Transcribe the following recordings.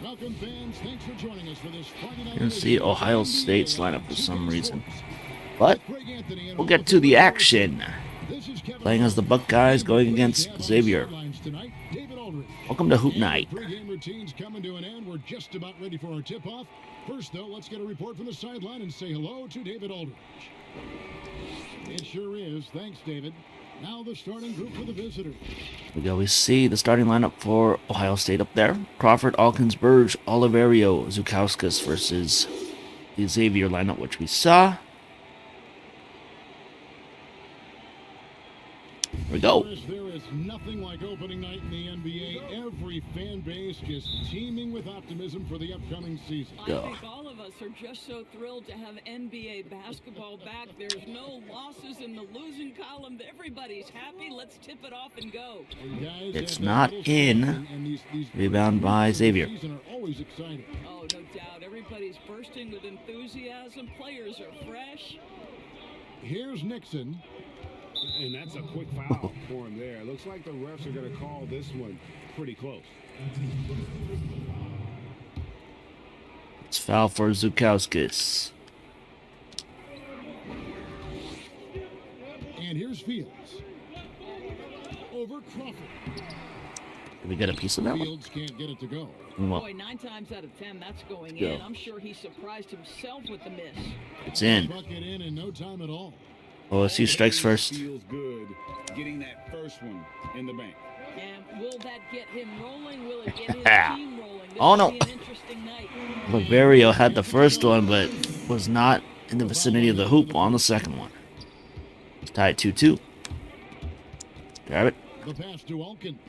Falcon fans, thanks for joining us for this Friday night. You can see Ohio State's lineup for some reason. But we'll get to the action. Playing as the Buckeyes, going against Xavier. Welcome to Hoop Night. Pre-game routines coming to an end. We're just about ready for our tip-off. First, though, let's get a report from the sideline and say hello to David Aldridge. It sure is. Thanks, David. Now the starting group for the visitors. We always see the starting lineup for Ohio State up there. Crawford, Alkins, Burge, Oliverio, Zukowskis versus the Xavier lineup, which we saw. Here we go. There is nothing like opening night in the NBA. Every fan base just teeming with optimism for the upcoming season. I think all of us are just so thrilled to have NBA basketball back. There's no losses in the losing column. Everybody's happy. Let's tip it off and go. It's not in. Rebound by Xavier. Oh, no doubt. Everybody's bursting with enthusiasm. Players are fresh. Here's Nixon. And that's a quick foul for him there. Looks like the refs are going to call this one pretty close. It's foul for Zukowskis. And here's Fields. Over Crawford. Did we get a piece of that one? Fields can't get it to go. Well, Boy, 9 times out of 10, that's going in. I'm sure he surprised himself with the miss. it's in. Bucket in no time at all. OSU strikes first. Feels good getting that first one in the bank. And will that get him rolling? Will it get his team rolling? This Oh, no. will be an interesting night. Oliverio had the first one, but was not in the vicinity of the hoop on the second one. It's tied 2-2. Grab it. The pass to Alkins.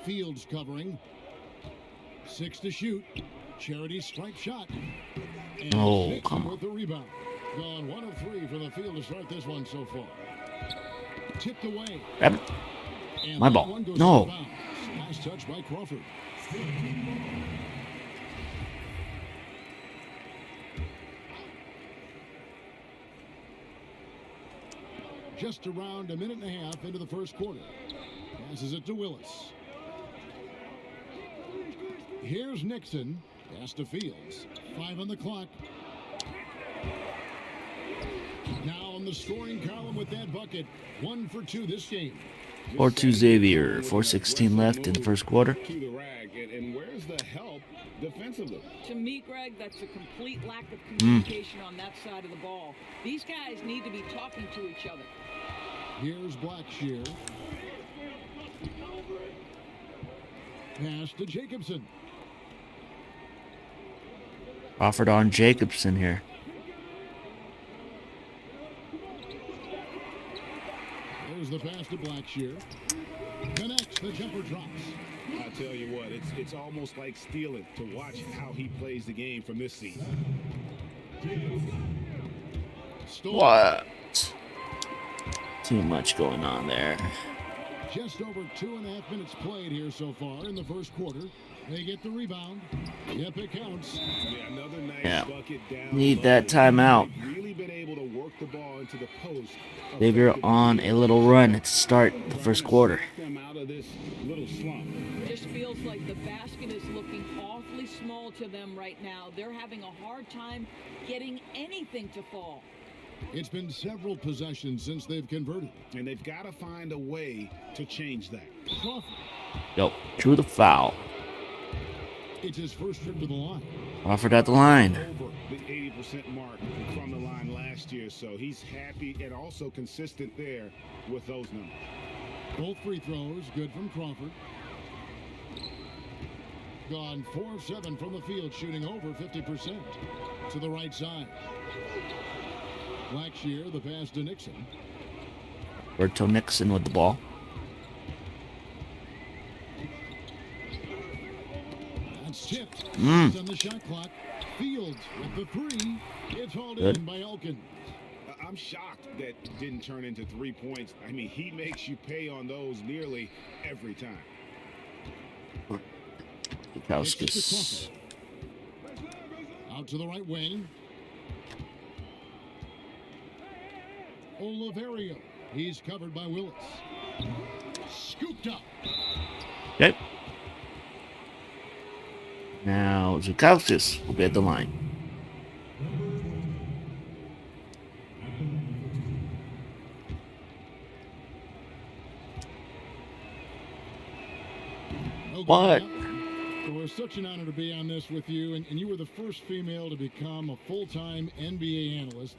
Fields covering. 6 to shoot. Charity strike shot. And Oh, Nixon come on. with the rebound. Gone 1 of 3 for the field to start this one so far. Tipped away. Grab it. And My that ball. one goes No. out of bounds. Nice touch by Crawford. Just around a minute and a half into the first quarter. Passes it to Willis. Here's Nixon. Pass to Fields. 5 on the clock. Now on the scoring column with that bucket. 1 for 2 this game. 4-2 Xavier. 4:16 left in the first quarter. To the rag. And where's the help defensively? To me, Greg, that's a complete lack of communication on that side of the ball. These guys need to be talking to each other. Here's Blackshear. Pass to Jacobson. Crawford on Jacobson here. There's the pass to Blackshear. Connects, the jumper drops. I tell you what, it's almost like stealing to watch how he plays the game from this season. What? Too much going on there. Just over 2.5 minutes played here so far in the first quarter. They get the rebound. Yep, it counts. Yeah, another nice Yeah. bucket down Need low. that timeout. They've really been able to work the ball into the post. Xavier on a little run to start the first quarter. Them out of this little slump. Just feels like the basket is looking awfully small to them right now. They're having a hard time getting anything to fall. It's been several possessions since they've converted. And they've got to find a way to change that. Crawford. Yo, drew the foul. It's his first trip to the line. Crawford at the line. Over the 80% mark from the line last year, so he's happy and also consistent there with those numbers. Both free throws good from Crawford. Gone 4 of 7 from the field, shooting over 50% to the right side. Blackshear, the pass to Nixon. Berto Nixon with the ball. That's tipped. It's on the shot clock. Fields with the 3. It's hauled Good. in by Elkins. I'm shocked that didn't turn into 3 points. I mean, he makes you pay on those nearly every time. Zukowskis. Out to the right wing. Oliverio. He's covered by Willis. Scooped up. Okay. Now, Zukauskis will be at the line. What? It was such an honor to be on this with you, and you were the first female to become a full-time NBA analyst.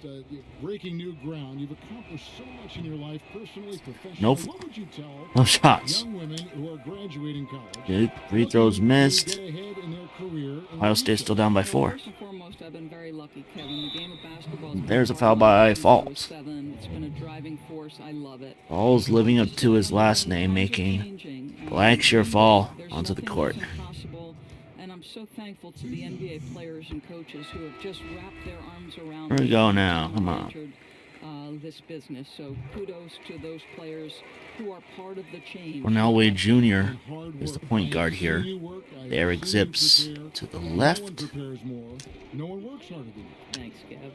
Breaking new ground. You've accomplished so much in your life, personally, professionally. Nope. What would you tell No shots. young women who are graduating college? Good. Free throws missed. Get ahead in their career in Ohio State's still down by 4. First and foremost, I've been very lucky, Kevin. The game of basketball is There's a foul by Falls. It's been a driving force. I love it. Falls living up to his last name, making Blackshear fall onto the court. And I'm so thankful to the NBA players and coaches who have just wrapped their arms around. Here we go now. Come on. This business. So kudos to those players who are part of the change. Cornell Wade Jr. is the point guard here. Eric Zips to the left. No one works harder than you. Thanks, Kev.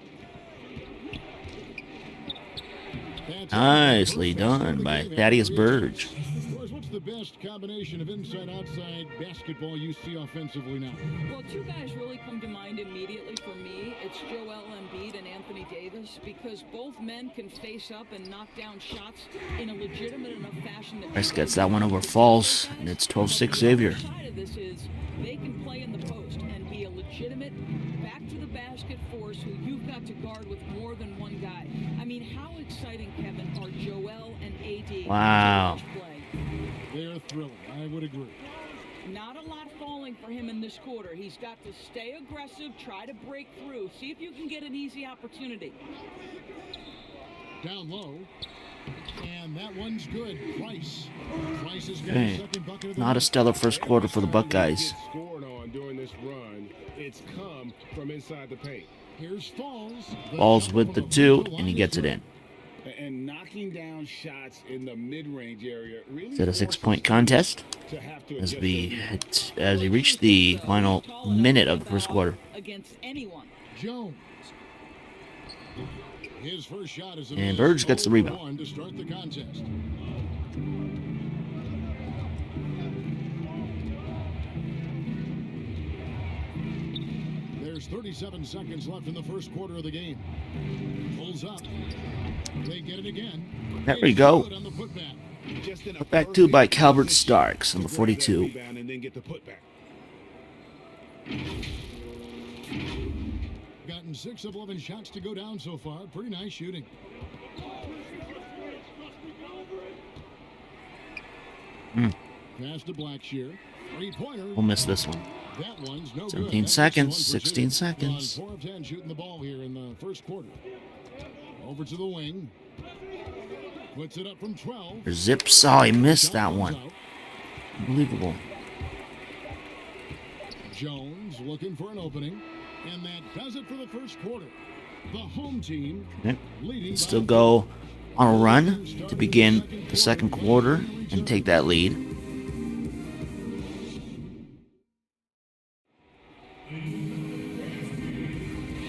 Nicely done by Thaddeus Burge. What's the best combination of inside-outside basketball you see offensively now? Well, two guys really come to mind immediately for me. It's Joel Embiid and Anthony Davis, because both men can face up and knock down shots in a legitimate enough fashion. Price gets that one over Falls, and it's 12-6 Xavier. The side of this is they can play in the post and be a legitimate back-to-the-basket force who you've got to guard with more than one guy. I mean, how exciting, Kevin, are Joel and AD? Wow. They're thrilling. I would agree. Not a lot falling for him in this quarter. He's got to stay aggressive, try to break through, see if you can get an easy opportunity. Down low. And that one's good. Price has got Okay. a second bucket of the Not a night. stellar first quarter for the Buckeyes. Scored on during this run. It's come from inside the paint. Here's Falls. Falls with the 2, and he gets it in. And knocking down shots in the mid-range area really Is it a forces 6-point contest? to have to As adjust we reach the final minute of the first quarter. Against anyone. Jones. His first shot is a And miss. Burge gets the 0 for rebound. 1 to start the contest. There's 37 seconds left in the first quarter of the game. Pulls up. They get it again. There we go. Good on the putback. just in a Put back 2 by perfect Calvert position Starks, to number grab that 42. rebound and then get the putback. Gotten 6 of 11 shots to go down so far. Pretty nice shooting. Pass to Blackshear. Three-pointer. We'll miss this one. That one's no 17 good. seconds, That's 1 for 2. 16 seconds. 4 of 10 shooting the ball here in the first quarter. Over to the wing. Puts it up from 12. Zips. Oh, he missed that Shot one. comes out. Unbelievable. Jones looking for an opening. And that does it for the first quarter. The home team Okay. leading Can by still go on a run to begin the second quarter and take that lead.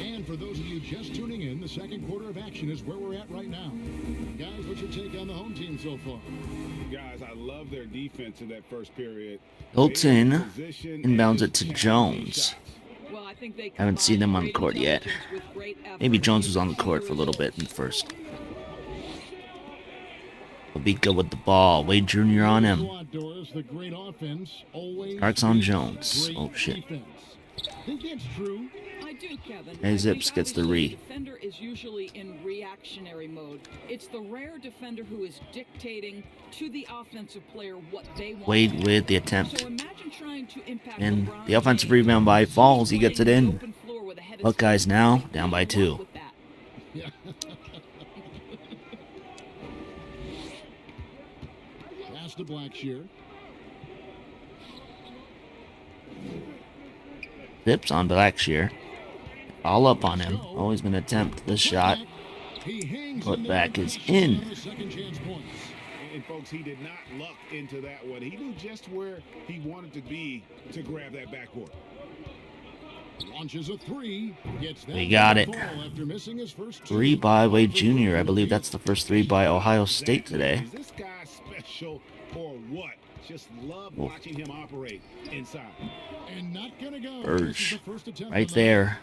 And for those of you just tuning in, the second quarter of action is where we're at right now. Guys, what's your take on the home team so far? Guys, I love their defense in that first period. Hilton They were in position inbounds and it to just Jones. shots. Well, I think they Haven't seen them on the combine court yet. great intelligence with great effort. Maybe Jones was on the court for a little bit in the first. Obika with the ball. Wade Jr. on him. Outdoors, the great offense always Starks on beats Jones. great Oh, shit. defense. Think it's true. I do, Kevin. Hey, I Zips think gets the obviously re. The defender is usually in reactionary mode. It's the rare defender who is dictating to the offensive player what they want. Wade with the attempt. So imagine trying to impact And LeBron the offensive James. rebound by Falls. He gets it Playing in. the open floor with a head of Buckeyes steam. now down by Good 2. luck with that. Yeah. Pass to Blackshear. Zips on Blackshear. All up on him. Always going to attempt this shot. He hangs Put in there back and is puts in. on the second chance points. And folks, he did not luck into that one. He knew just where he wanted to be to grab that backboard. Launches a three. Gets that We got it. ball after missing his first 3 two. by Wade Jr. I believe that's the first 3 by Ohio State today. Is this guy special or what? Just love Oof. watching him operate inside. And not gonna go. Urge. This is the first attempt Right on that. there.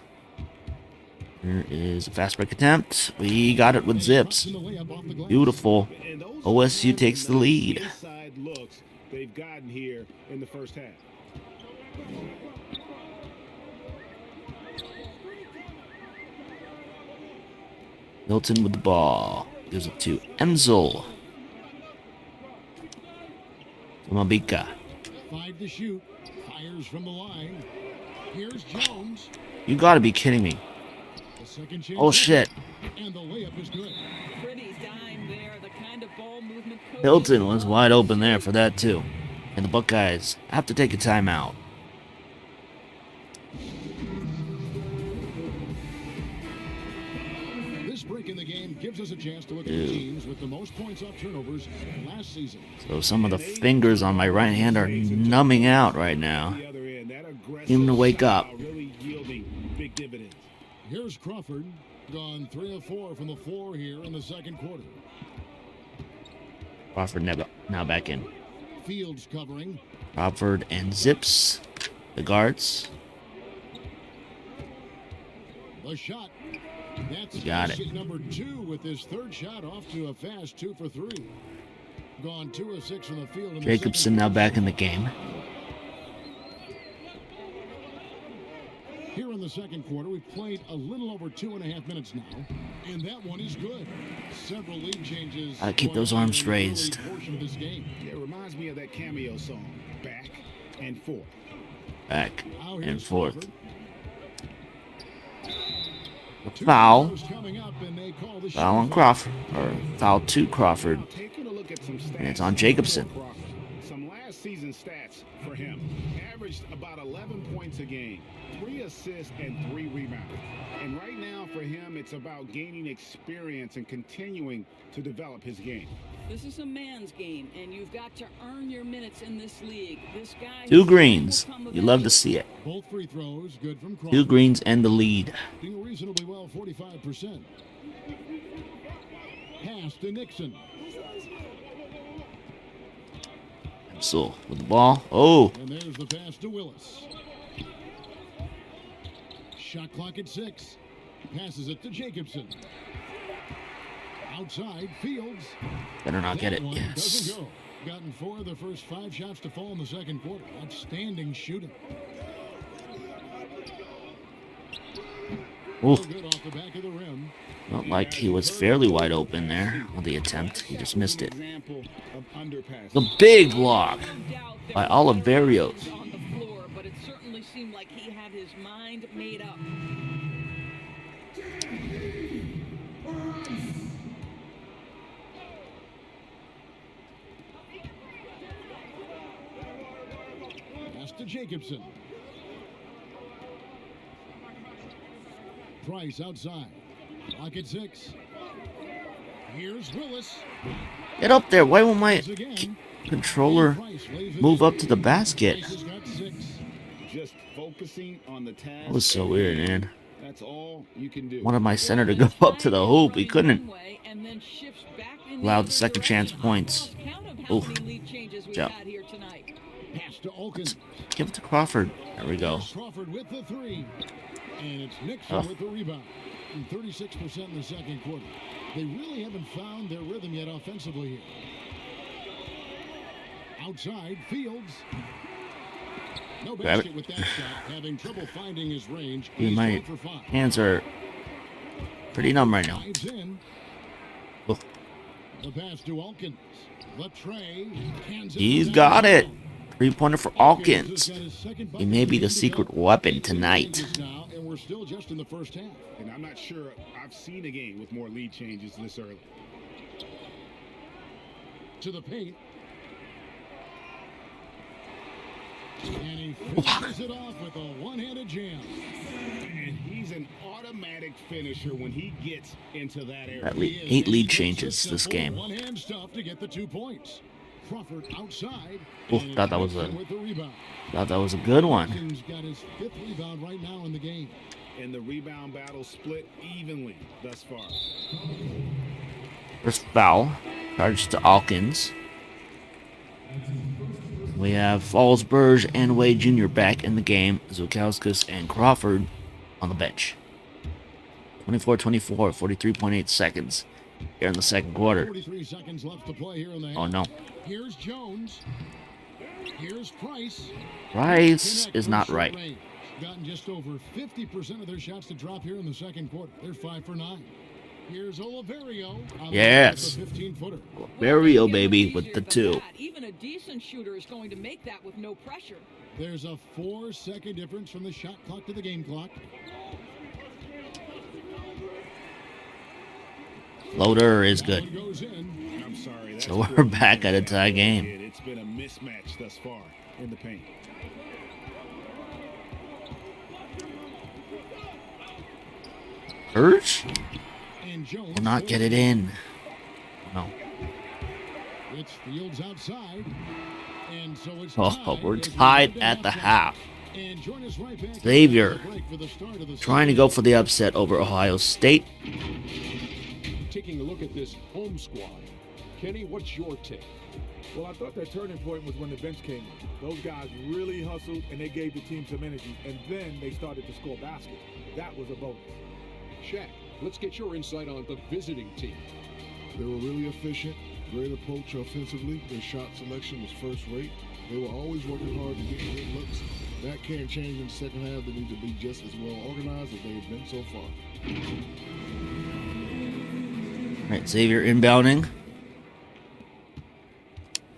Here is a fast break attempt. We got it with zips. In the layup off the glass. Beautiful. And those OSU are takes the nice lead. inside looks they've gotten here in the first half. Milton with the ball. Gives it to Enzel. Mabika. 5 to shoot. Fires from the line. Here's Jones. You gotta be kidding me. The second chance. Oh shit. And the layup is good. Pretty dime there, the kind of ball movement coaches Hilton was love. wide open there for that too. And the Buckeyes have to take a timeout. This break in the game gives us a chance to look at the teams with the most points off turnovers last season. So some of the fingers on my right hand are numbing out right now. The other end, that aggressive Even to wake style up. really yielding big dividends. Here's Crawford. Gone 3 of 4 from the floor here in the second quarter. Crawford now back in. Fields covering. Crawford and Zips, the guards. The shot. That's Got it. basket number 2 with his third shot off to a fast 2 for 3. Gone 2 of 6 from the field. In the Jacobson second now quarter. back in the game. Here in the second quarter, we've played a little over 2.5 minutes now, and that one is good. Several lead changes. Gotta keep going those on arms in the early raised. portion of this game. It reminds me of that cameo song, Back and Forth. Back Now and here's forth. Crawford. Two Foul. free throws coming up, and they call the Foul on shot. Crawford. Or foul to Crawford. Now, taking a look at some stats And it's on Jacobson. for Crawford. Some last season stats for him. Averaged about 11 points a game, 3 assists and 3 rebounds. And right now for him, it's about gaining experience and continuing to develop his game. This is a man's game, and you've got to earn your minutes in this league. This guy 2 his greens. time will come You love to eventually. see it. Both free throws, good from 2 Crawford. greens and the lead. Doing reasonably well, 45%. Pass to Nixon. So with the ball. Oh, And there's the pass to Willis. Shot clock at 6. Passes it to Jacobson. Outside, Fields. better not get That it. one Yes. doesn't go. Gotten 4 of the first 5 shots to fall in the second quarter. Outstanding shooting. Ooh, Good off the back of the rim. felt like he was fairly wide open there on the attempt. He just missed it. Example of underpass. The big block No doubt there by were Oliverios. on the floor, but it certainly seemed like he had his mind made up. Pass to Jacobson. Price outside. Clock at 6. Here's Willis. Get up there. Why won't my Again. controller Price lays it move in. up to the basket? Price has got 6. Just focusing on the task. That was so weird, man. That's all you can do. Wanted my center to go up to the hoop. He couldn't. Allow the second chance points. Oof. Jump. Pass to Olkins. Give it to Crawford. There we go. Crawford with the 3. And it's Nixon Oh. with the rebound. And 36% in the second quarter. They really haven't found their rhythm yet offensively here. Outside, Fields. No Grab basket it. with that shot. Having trouble finding his range. Dude, He's my 1 for 5. hands are pretty numb right now. Dives in. Oh, The pass to Alkins. The tray. Cans he's down. got it. 3-pointer for Alkins Alkins. has got his second He bucket may be the to secret develop. weapon 8 tonight. changes now, and we're still just in the first half. And I'm not sure I've seen a game with more lead changes this early. To the paint. And he finishes it off with a one-handed jam. And he's an automatic finisher when he gets into that area. That He is. 8 lead It's changes just this simple game. One-hand stuff to get the 2 points. Crawford outside. Oh, And thought it's that was Nixon a with the rebound. good one. Nixon's got his 5th rebound right now in the game. And the rebound battle split evenly thus far. First foul, charged to Alkins. We have Fallsburg and Wade Jr. back in the game. Zukowskis and Crawford on the bench. 24-24, 43.8 seconds here in the second quarter. 43 seconds left to play here in the half. Oh no. Here's Jones. Here's Price. Price Connect is for not short right. range. Gotten just over 50% of their shots to drop here in the second quarter. They're 5 for 9. Here's Oliverio. Yes. 15-footer. Vario, baby, with the 2. Even a decent shooter is going to make that with no pressure. There's a 4-second difference from the shot clock to the game clock. Floater is good. One goes in. I'm sorry. That's So we're back at a tie game. It's been a mismatch thus far in the paint. Urge And Jones will not get it in. No. It's Fields outside. And so it's Oh, tied we're as we tied head to at the halftime. half. And join us right back Xavier after the break for the start of the trying to go for the upset over Ohio State. Taking a look at this home squad. Kenny, what's your take? Well, I thought that turning point was when the bench came in. Those guys really hustled and they gave the team some energy, and then they started to score baskets. That was a bonus. Shaq, let's get your insight on the visiting team. They were really efficient, great approach offensively. Their shot selection was first rate. They were always working hard to get good looks. That can't change in the second half. They need to be just as well organized as they've been so far. All right, Xavier inbounding.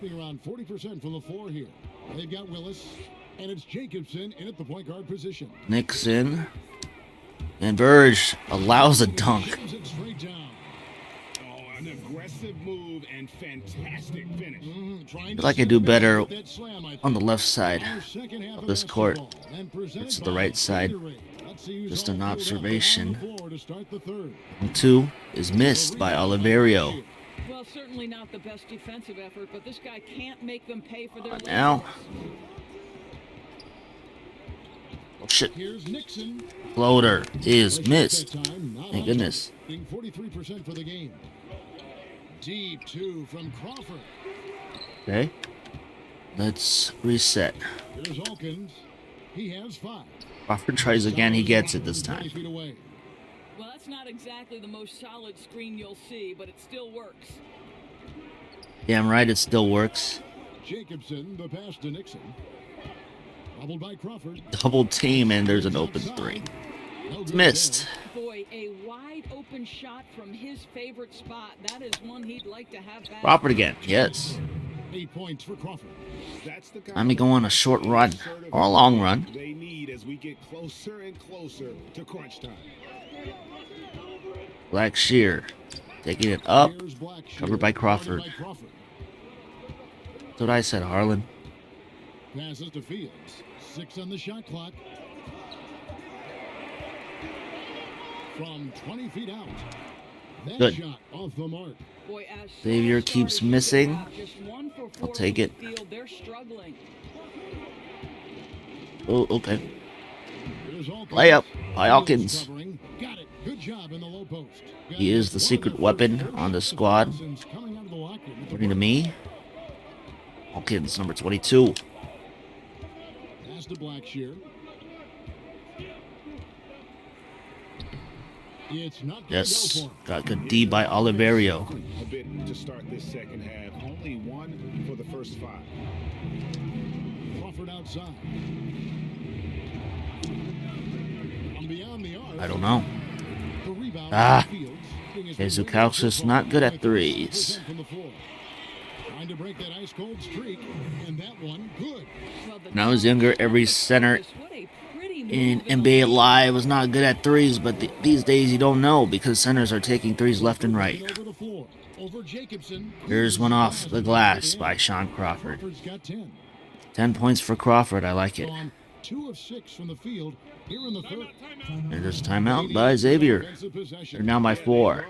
Being around 40% from the floor here. They've got Willis, and it's Jacobson in at the point guard position. Nixon. And Burge allows a dunk. Shoots it straight down. Oh, an aggressive move and fantastic finish. Trying I to feel like I set do it better with that slam, I think. on the left side Our second half of this court. basketball, and presented It's the by right side. Gatorade. Let's see who's Just all an filled up observation. on the floor to start the third. And 2 is missed by Oliverio. Well, certainly not the best defensive effort, but this guy can't make them pay for their Now. laziness. Oh shit. Here's Nixon. Floater is Let's missed. check that time. Not Thank on goodness. target, being 43% for the game. Deep 2 from Crawford. Okay. Let's reset. Here's Alkins. He has 5. Crawford tries again. He gets it this 20 time. feet away. Well, that's not exactly the most solid screen you'll see, but it still works. Damn right, it still works. Jacobson, the pass to Nixon. Bobbled by Crawford. Double team, and there's an open 3. No It's good missed. Boy, a wide open shot from his favorite spot. That is one he'd like to have back. Crawford again. Yes. there. 8 points for Crawford. That's the kind Let me of go on a short run or a long run. they need as we get closer and closer to crunch time. Black Shear taking it up. Here's Blackshear, Covered by Crawford. guarded by Crawford. That's what I said, Harlan. Passes to Fields. 6 on the shot clock. From 20 feet out. That Good. shot off the mark. Boy, as Xavier slow keeps starters get missing. out, just 1 for 4 I'll take from it. the field, they're struggling. Oh, okay. Here's Alkins. Layup by Fields Alkins. covering. Got it. Good job in the low post. Got He is the one of secret first weapon 4 on the shots of squad. Alkins coming out of the locker room at the According to break. me. Alkins, number 22. Pass to Blackshear. It's not gonna Yes. go for him. Got good D by Oliverio. A bit to start this second half. Only 1 for the first 5. Crawford outside. From beyond the arc. I don't know. The rebound Ah. from Fields. Being as Okay, the Zukowskis not good at threes. from the floor. Trying to break that ice cold streak, and that one good. Well, the When I was younger, every center what a pretty move in the NBA lane. Live was not good at threes, but these days you don't know because centers are taking threes left and right. Over the floor. Over Jacobson. Here's one off the glass by Sean Crawford. Crawford's got 10. 10 points for Crawford. I like it. Gone 2 of 6 from the field here in the third. And there's a timeout by Xavier. Offensive possession. They're now by 4.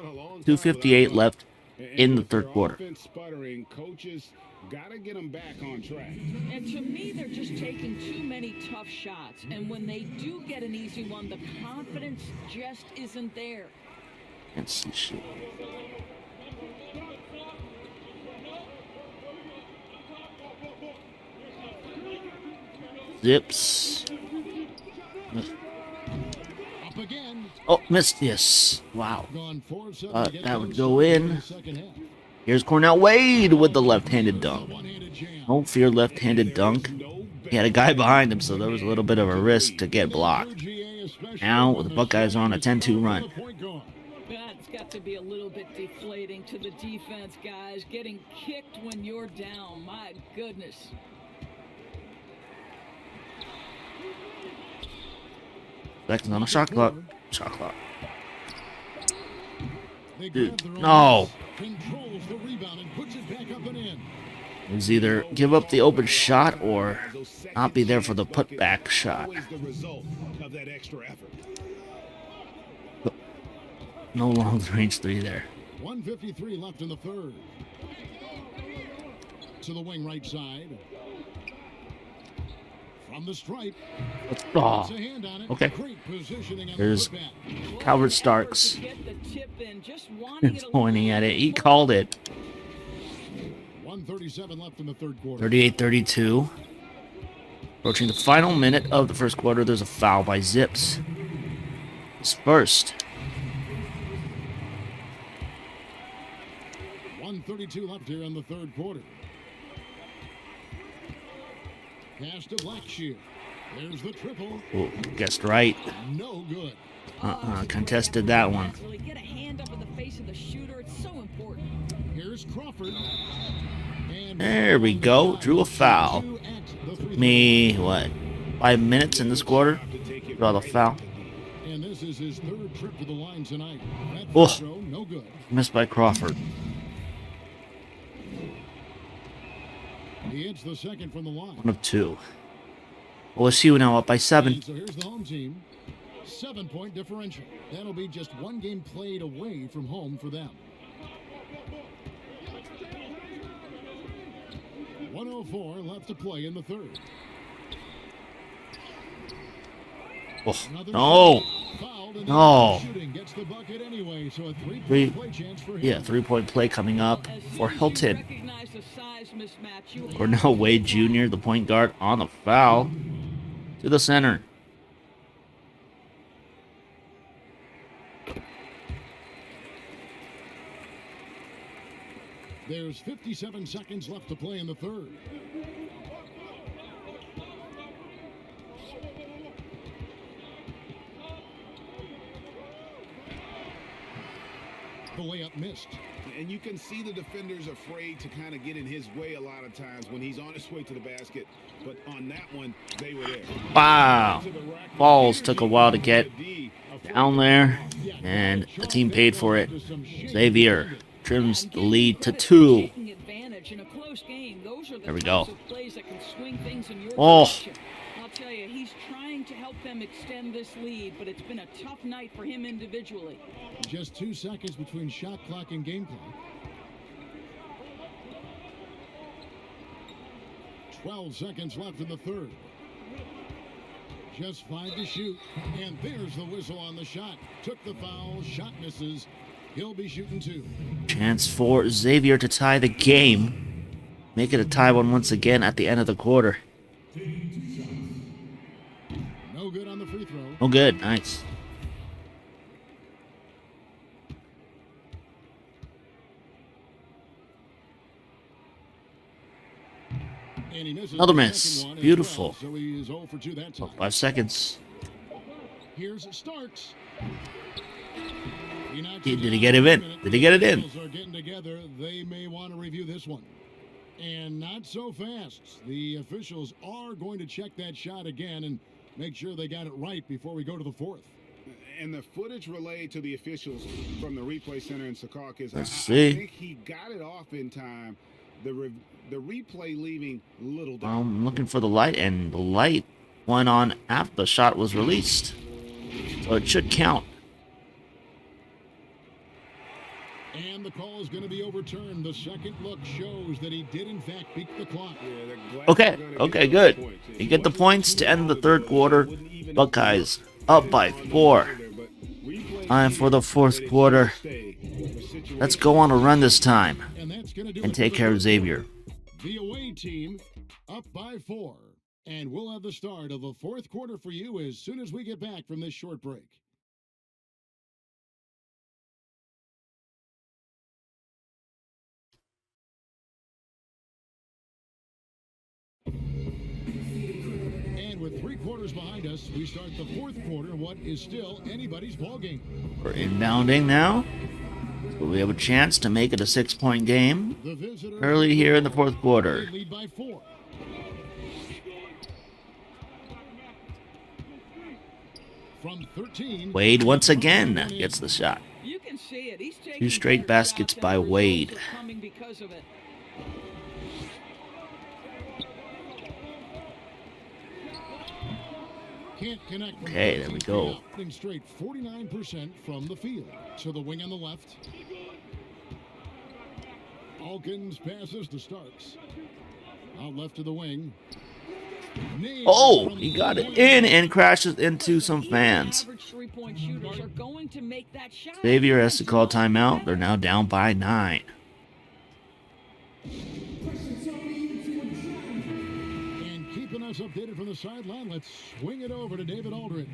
2:58 left in the third quarter. Offense sputtering, coaches Gotta get them back on track. And to me, they're just taking too many tough shots. And when they do get an easy one, the confidence just isn't there. Can't see shit. Zips. Up again. Oh, missed this. Wow. Gone 4-7 to get That would things go started in. the second half. Here's Cornell Wade with the left-handed dunk. One-handed jam. Don't fear left-handed dunk. He had a guy behind him, so there was a little bit of a risk to get blocked. Now, the Buckeyes are on a 10-2 run. That's got to be a little bit deflating to the defense, guys. Getting kicked when you're down. My goodness. Seconds on a shot clock. Shot clock. They Dude, grab their own no. miss, controls the rebound and puts it back up and in. It was either give up the open shot or not be there for the putback shot. Always the result of that extra effort. No long range three there. 1:53 left in the third. To the wing right side. From the stripe. Oh, Puts a hand on it. okay. Great positioning on There's the putback. Calvert Starks To get the tip in, just wanting it a pointing little at it. He called it. 1:37 left in the third quarter. 38-32. Approaching the final minute of the first quarter, there's a foul by Zips. His first. 1:32 left here in the third quarter. Pass to Blackshear. There's the triple. Ooh, guessed right. No good. Contested that one. Really get a hand up in the face of the shooter. It's so important. Here's Crawford. And There we go. Drew a foul. Me, what, 5 minutes in this quarter? Draw the foul. And this is his third trip to the line tonight. That Oh. free throw, no good. Missed by Crawford. He hits the second from the line. 1 of 2. OSU now up by 7. And so here's the home team. 7-point differential. That'll be just one game played away from home for them. 1:04 left to play in the third. Oh, Another no. shot. Fouled, and No. shooting gets the bucket anyway, so a Three- three-point play chance for him. Yeah, 3-point play coming up As for soon as you Hilton. recognize the size mismatch, you Cornell Wade Jr., the point guard, on the foul. To the center. There's 57 seconds left to play in the third. The layup missed. And you can see the defenders afraid to kind of get in his way a lot of times when he's on his way to the basket. But on that one, they were there. Wow. Balls took a while to get down there, and the team paid for it. Xavier trims the lead to 2. taking advantage in a close game. Those are the There we types go. of plays that can swing things in your Oh. direction. I'll tell you, he's trying to help them extend this lead, but it's been a tough night for him individually. Just 2 seconds between shot clock and game clock. 12 seconds left in the third. Just 5 to shoot. And there's the whistle on the shot. Took the foul. Shot misses. He'll be shooting 2. Chance for Xavier to tie the game. Make it a tie one once again at the end of the quarter. No good on the free throw. Oh, good. Nice. And he misses Another the miss. second one as Beautiful. well, so he is 0 for 2 that time. 5 seconds. Here's Starks. Did he get it in? Did he get it in? Are getting together. They may want to review this one. And not so fast. The officials are going to check that shot again and make sure they got it right before we go to the fourth. And the footage relayed to the officials from the replay center in Secaucus, Let's I see. think he got it off in time. The replay leaving little doubt. I'm looking for the light, and the light went on after the shot was released. So it should count. And the call is going to be overturned. The second look shows that he did, in fact, beat the clock. Okay, good. You get the points to end the third quarter. Buckeyes up by 4. Time for the fourth quarter. Let's go on a run this time and take care of Xavier. The away team up by 4. And we'll have the start of the fourth quarter for you as soon as we get back from this short break. And with 3 quarters behind us, we start the fourth quarter, what is still anybody's ballgame. We're inbounding now. So we have a chance to make it a 6-point game early here in the fourth quarter. They lead by 4. From 13, Wade once again gets the shot. You can see it. He's taking 2 straight better baskets shots, by and the Wade. results are coming because of it. can't connect. Okay, there we go. Straight 49% from the field. To the wing on the left. Alkins passes to Starks. Out left to the wing. Oh, he got it in and crashes into some fans. Average three-point shooters are going to make that shot. Xavier has to call timeout. They're now down by 9. And keeping us updated from the sideline, let's swing it over to David Aldridge.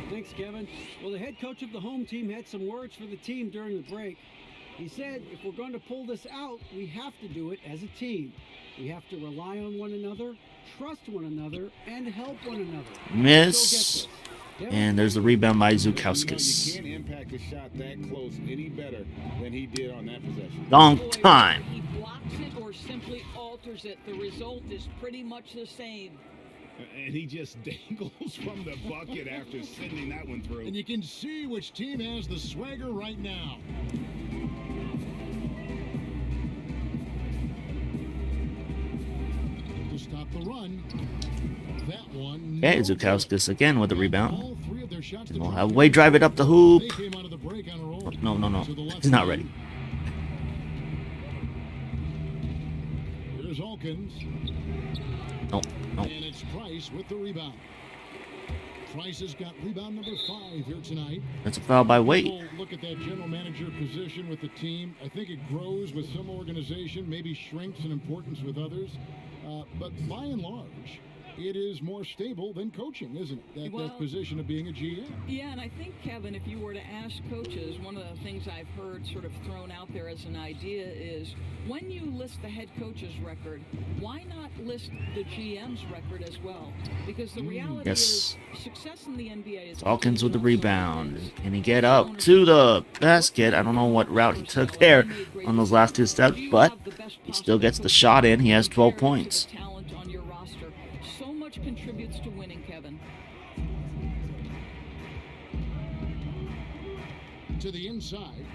Thanks, Kevin. Well, the head coach of the home team had some words for the team during the break. He said, if we're going to pull this out, we have to do it as a team. We have to rely on one another, trust one another, and help one another. Miss. And there's the rebound by Zukowskis. You can't impact a shot that close any better than he did on that possession. Long time. He blocks it or simply alters it. The result is pretty much the same. And he just dangles from the bucket after sending that one through. And you can see which team has the swagger right now. To stop the run. That one. Okay, Zukowskis again with the rebound. All three of their shots And we'll have Wade drive it up the hoop. They came out of the break on a roll. No. To the left He's not side. ready. Here's Alkins. No. And it's Price with the rebound. Price has got rebound number 5 here tonight. That's a foul by Wade. We'll look at that general manager position with the team. I think it grows with some organization, maybe shrinks in importance with others. But by and large, it is more stable than coaching, isn't it? That position of being a GM. Yeah, and I think, Kevin, if you were to ask coaches, one of the things I've heard sort of thrown out there as an idea is when you list the head coach's record, why not list the GM's record as well? Because the reality Yes. is success in the NBA is Alkins with the rebound. Can he get up to the basket? I don't know what route he took there on those last 2 steps, but he still gets the shot in. He has 12 points. Talent on your roster. So much contributes to winning, Kevin. To the inside.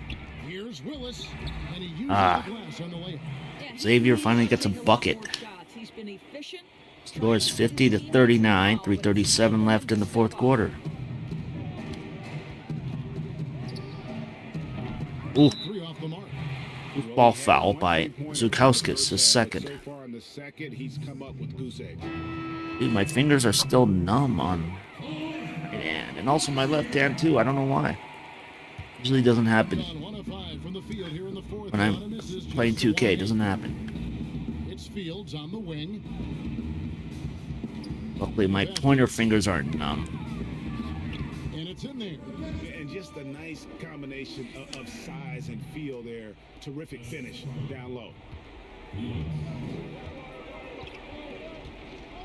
Here's Willis. And he uses the glass on the layup. Xavier finally gets a bucket. He's been efficient. Score is 50-39. 3:37 left in the fourth quarter. Ooh, 3 off the mark. ball foul by Zukowskis, his second. So far in the second, he's come up with goose egg. Dude, my fingers are still numb on my right hand, and also my left hand too. I don't know why. Usually doesn't happen On 1 of 5 from the field here in the fourth. when I'm playing 2K. It doesn't happen. It's Fields on the wing. Luckily, my pointer fingers aren't numb. And it's in there. And just a nice combination of size and feel there. Terrific finish down low.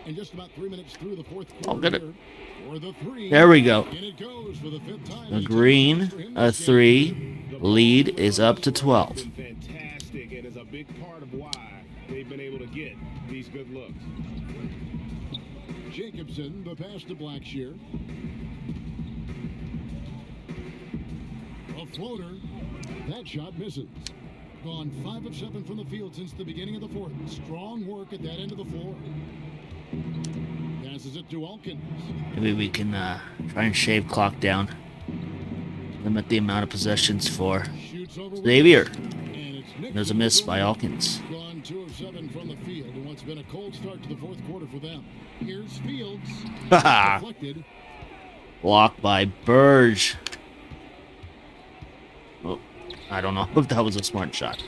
And just about 3 minutes through the fourth I'll quarter. get it. For the 3. There we go. And it goes for the 5th time. A green, a 3. Lead is up to 12. Been fantastic, and is a big part of why they've been able to get these good looks. Jacobson, the pass to Blackshear. A floater. That shot misses. Gone 5 of 7 from the field since the beginning of the fourth. Strong work at that end of the floor. Passes it to Alkins. Maybe we can try and shave clock down. limit the amount of possessions for Shoots over with Xavier. it. And it's Nixon There's a miss by Alkins. Gone 2 of 7 from the field in what's been a cold start to the fourth quarter for them. Here's Fields. Deflected. Blocked by Burge. Oh, I don't know if that was a smart shot.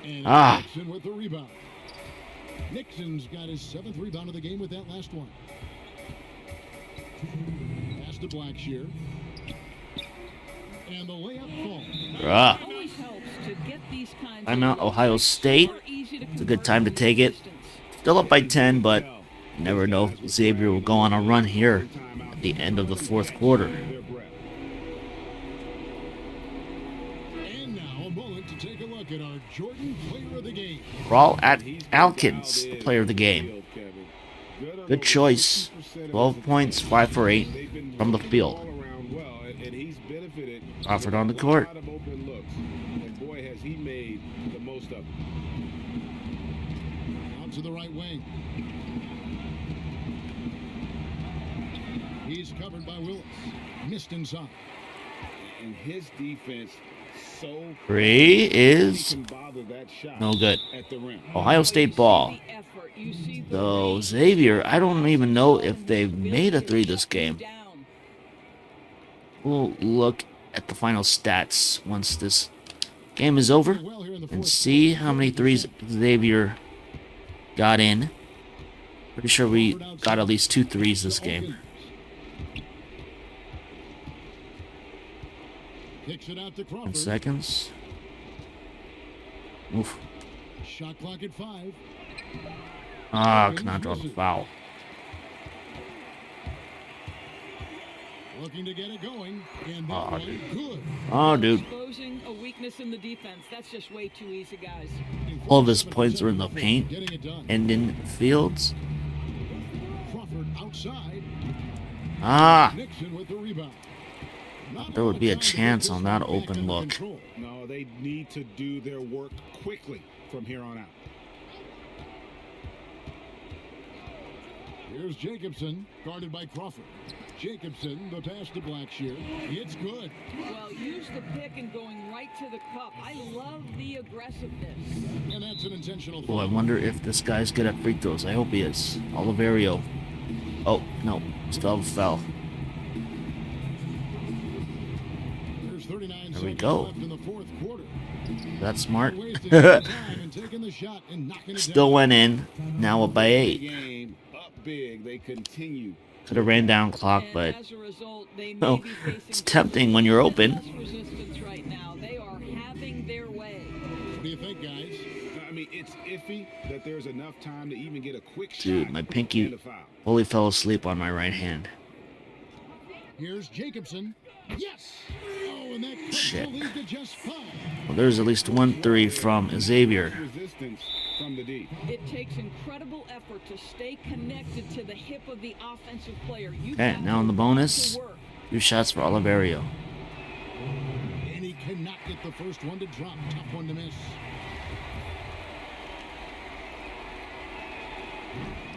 And Ah. Nixon with the rebound. Nixon's got his 7th rebound of the game with that last one. Pass to Blackshear. And the layup falls. Ah. Always helps to get these kinds Timeout, of Ohio State. It's a good time to take it. Still up by 10, but you never know if Xavier will go on a run here at the end of the fourth quarter. And now a moment to take a look at our Jordan player of the game. Raul at Alkins, the player of the game. Good choice. 12 points, 5 for 8 from the field. Crawford on the court. And boy, has he made the most of it. Out to the right wing. He's covered by Willis. Missed inside. And his defense so Three is can bother that shot no good. at the rim. Ohio State ball. The effort. You see the So Xavier, I don't even know if they've made a 3 this game. down. We'll look at the final stats once this game is over Well here in the and fourth see how many 3s Xavier got in. Pretty sure we got at least 2 3s this game. Kicks it out to 10 Crawford. seconds. Oof. Shot clock at 5. Ah, cannot draw the foul. Looking to get it going. And that Oh, one, dude. good. Oh, dude. Exposing a weakness in the defense. That's just way too easy, guys. All of his points are in the paint Getting it done. and in fields. Crawford outside. Ah, Nixon with the rebound. Not there would be a enough time to chance get on this that one back open under look. control. No, they need to do their work quickly from here on out. Here's Jacobson, guarded by Crawford. Jacobson, the pass to Blackshear. It's good. Well, use the pick and going right to the cup. I love the aggressiveness. And that's an intentional Oh, I foul. wonder if this guy's good at free throws. I hope he is. Oliverio. Oh, no. Still have a foul. There's 39 There we seconds go. left in the fourth quarter. That's smart. Wasting any time and taking the shot and knocking it Still down. went in. Now up by 8. Game up big. They continue. Could have ran down clock, And but as a result, they may oh, be facing it's tempting when you're open. less resistance right now. They are having their way. What do you think, guys? I mean, it's iffy that there's enough time to even get a quick shot. Dude, my and pinky a foul. fully fell asleep on my right hand. Here's Jacobson. Yes! Oh, and that cuts Shit. the lead to just 5. Well, there's at least 1 3 from Xavier. Resistance from the D. It takes incredible effort to stay connected to the hip of the offensive player. You've Okay, got now in the to bonus. work. 2 shots for Oliverio. And he cannot get the first one to drop. Tough one to miss.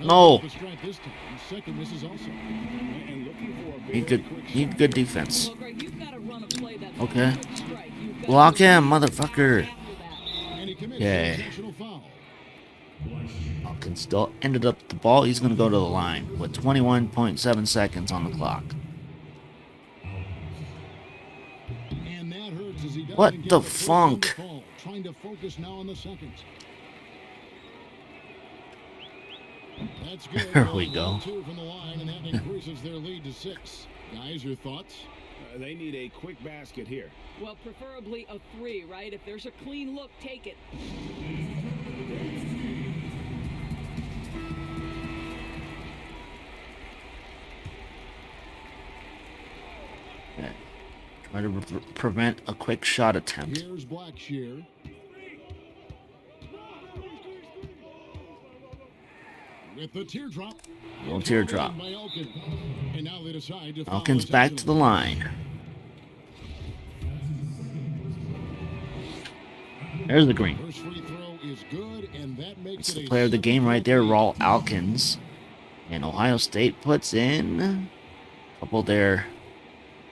No. The strike this time. Second misses also. And looking for a very Need good defense. Well, Greg, you've got to run a play that's Okay. a quick strike. You've got Block to him, fast motherfucker. after that. And he commits Okay. an intentional foul. Hawkins still ended up the ball. He's going to go to the line with 21.7 seconds on the clock. And that hurts as he doesn't What get the first one to funk? fall. Trying to focus now on the second. That's good. There we Well, go. 1-2 from the line, and that increases their lead to 6. Guys, your thoughts? They need a quick basket here. Well, preferably a 3, right? If there's a clean look, take it. Okay. Try to prevent a quick shot attempt. Here's Blackshear. With the teardrop. Little teardrop. By Elkin. And now they decide to foul Hawkins back to the intentionally. line. There's the green. First free throw is good, and that makes It's it the a player of the game right there, 7-point Raul lead. Alkins. And Ohio State puts in a couple of their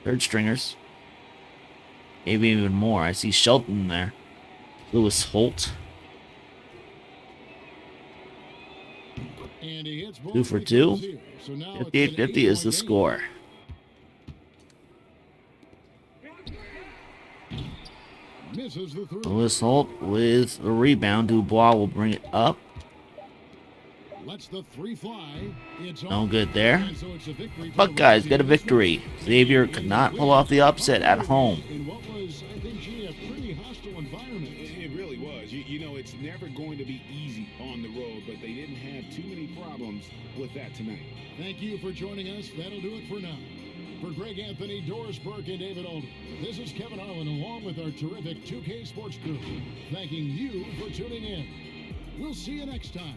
third stringers. Maybe even more. I see Shelton there. Lewis Holt. And he hits both 2 for free 2. throws here. So now it's an 58-50 is the 8-point score. game. Misses the three. Lewis Holt with the rebound. Dubois will bring it up. Lets the three fly. It's No on. good there. And so it's a victory for Buckeyes the get a Red Team. victory. Xavier could not pull off the upset at home. In what was, I think, Gee, a pretty hostile environment. It really was. You know, it's never going to be easy on the road, but they didn't have too many problems with that tonight. Thank you for joining us. That'll do it for now. For Greg Anthony, Doris Burke, and David Alden, this is Kevin Harlan along with our terrific 2K Sports crew, thanking you for tuning in. We'll see you next time.